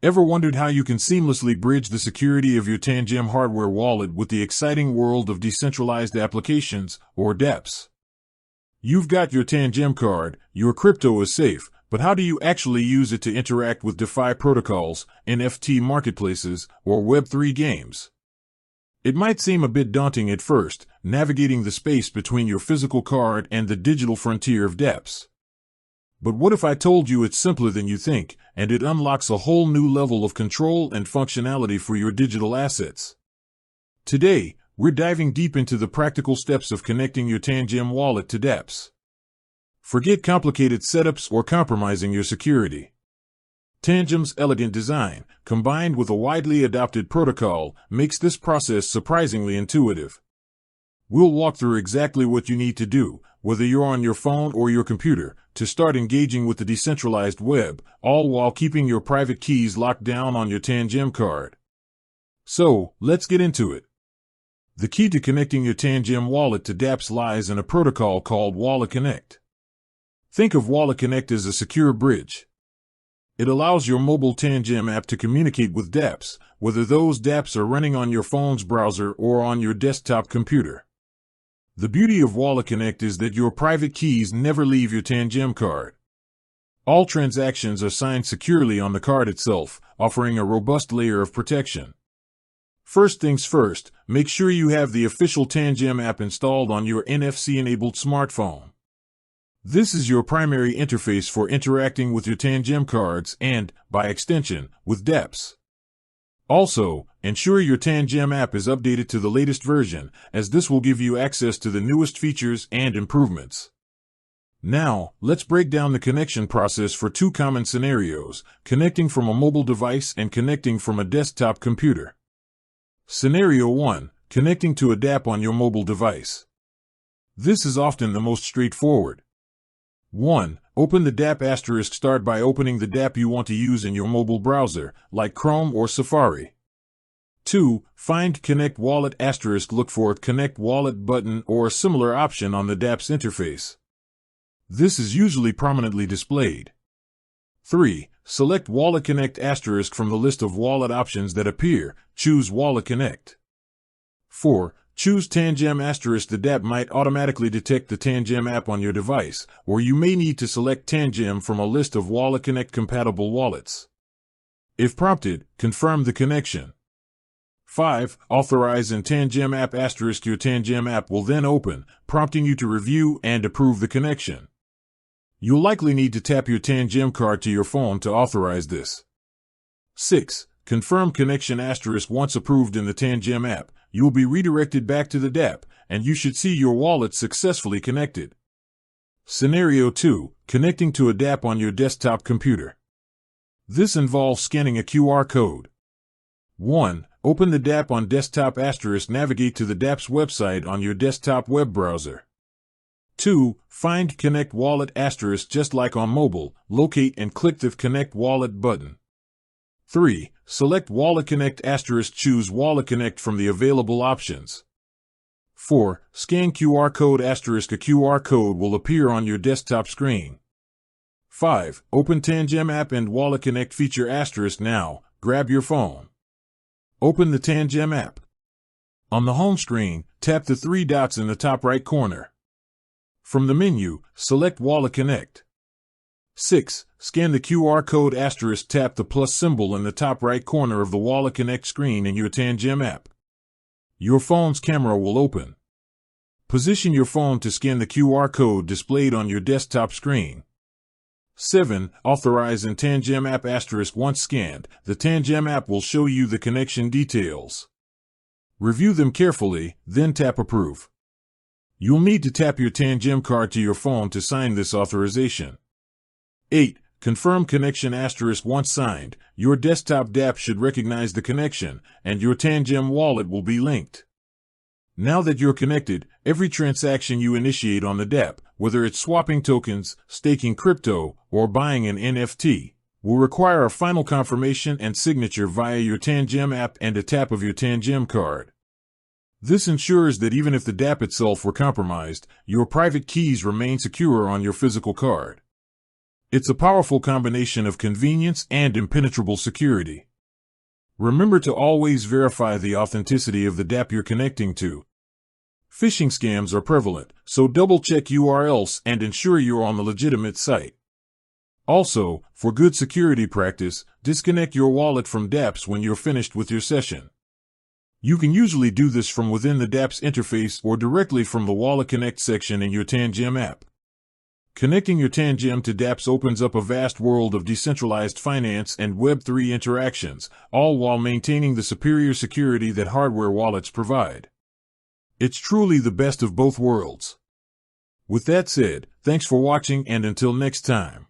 Ever wondered how you can seamlessly bridge the security of your Tangem hardware wallet with the exciting world of decentralized applications, or Dapps? You've got your Tangem card, your crypto is safe, but how do you actually use it to interact with DeFi protocols, NFT marketplaces, or Web3 games? It might seem a bit daunting at first, navigating the space between your physical card and the digital frontier of Dapps. But what if I told you it's simpler than you think, and it unlocks a whole new level of control and functionality for your digital assets? Today, we're diving deep into the practical steps of connecting your Tangem wallet to Dapps. Forget complicated setups or compromising your security. Tangem's elegant design, combined with a widely adopted protocol, makes this process surprisingly intuitive. We'll walk through exactly what you need to do, whether you're on your phone or your computer, to start engaging with the decentralized web, all while keeping your private keys locked down on your Tangem card. So, let's get into it. The key to connecting your Tangem wallet to Dapps lies in a protocol called Wallet Connect. Think of Wallet Connect as a secure bridge. It allows your mobile Tangem app to communicate with Dapps, whether those Dapps are running on your phone's browser or on your desktop computer. The beauty of Wallet Connect is that your private keys never leave your Tangem card. All transactions are signed securely on the card itself, offering a robust layer of protection. First things first, make sure you have the official Tangem app installed on your NFC-enabled smartphone. This is your primary interface for interacting with your Tangem cards and, by extension, with Dapps. Also, ensure your Tangem app is updated to the latest version, as this will give you access to the newest features and improvements. Now, let's break down the connection process for two common scenarios, connecting from a mobile device and connecting from a desktop computer. Scenario 1, connecting to a Dapp on your mobile device. This is often the most straightforward. 1. Open the Dapp *. Start by opening the Dapp you want to use in your mobile browser, like Chrome or Safari. 2. Find Connect Wallet *. Look for a Connect Wallet button or a similar option on the Dapps interface. This is usually prominently displayed. 3. Select Wallet Connect * from the list of wallet options that appear. Choose Wallet Connect. 4. Choose Tangem *. The Dapp might automatically detect the Tangem app on your device, or you may need to select Tangem from a list of Wallet Connect compatible wallets. If prompted, confirm the connection. 5. Authorize in Tangem app *. Your Tangem app will then open, prompting you to review and approve the connection. You'll likely need to tap your Tangem card to your phone to authorize this. 6. Confirm connection *. Once approved in the Tangem app, you'll be redirected back to the Dapp, and you should see your wallet successfully connected. Scenario 2, connecting to a Dapp on your desktop computer. This involves scanning a QR code. 1. Open the Dapp on desktop *. Navigate to the Dapp's website on your desktop web browser. 2. Find Connect Wallet *. Just like on mobile, locate and click the Connect Wallet button. 3. Select Wallet Connect *. Choose Wallet Connect from the available options. 4. Scan QR code *. A QR code will appear on your desktop screen. 5. Open Tangem app and Wallet Connect feature * now. Grab your phone. Open the Tangem app. On the home screen, tap the three dots in the top right corner. From the menu, select Wallet Connect. 6. Scan the QR code *. Tap the plus symbol in the top right corner of the Wallet Connect screen in your Tangem app. Your phone's camera will open. Position your phone to scan the QR code displayed on your desktop screen. 7. Authorize in Tangem app *. Once scanned, the Tangem app will show you the connection details. Review them carefully, then tap Approve. You'll need to tap your Tangem card to your phone to sign this authorization. 8. Confirm connection *. Once signed, your desktop Dapp should recognize the connection, and your Tangem wallet will be linked. Now that you're connected, every transaction you initiate on the Dapp, whether it's swapping tokens, staking crypto, or buying an NFT, will require a final confirmation and signature via your Tangem app and a tap of your Tangem card. This ensures that even if the Dapp itself were compromised, your private keys remain secure on your physical card. It's a powerful combination of convenience and impenetrable security. Remember to always verify the authenticity of the Dapp you're connecting to. Phishing scams are prevalent, so double-check URLs and ensure you're on the legitimate site. Also, for good security practice, disconnect your wallet from Dapps when you're finished with your session. You can usually do this from within the Dapps interface or directly from the Wallet Connect section in your Tangem app. Connecting your Tangem to Dapps opens up a vast world of decentralized finance and Web3 interactions, all while maintaining the superior security that hardware wallets provide. It's truly the best of both worlds. With that said, thanks for watching, and until next time.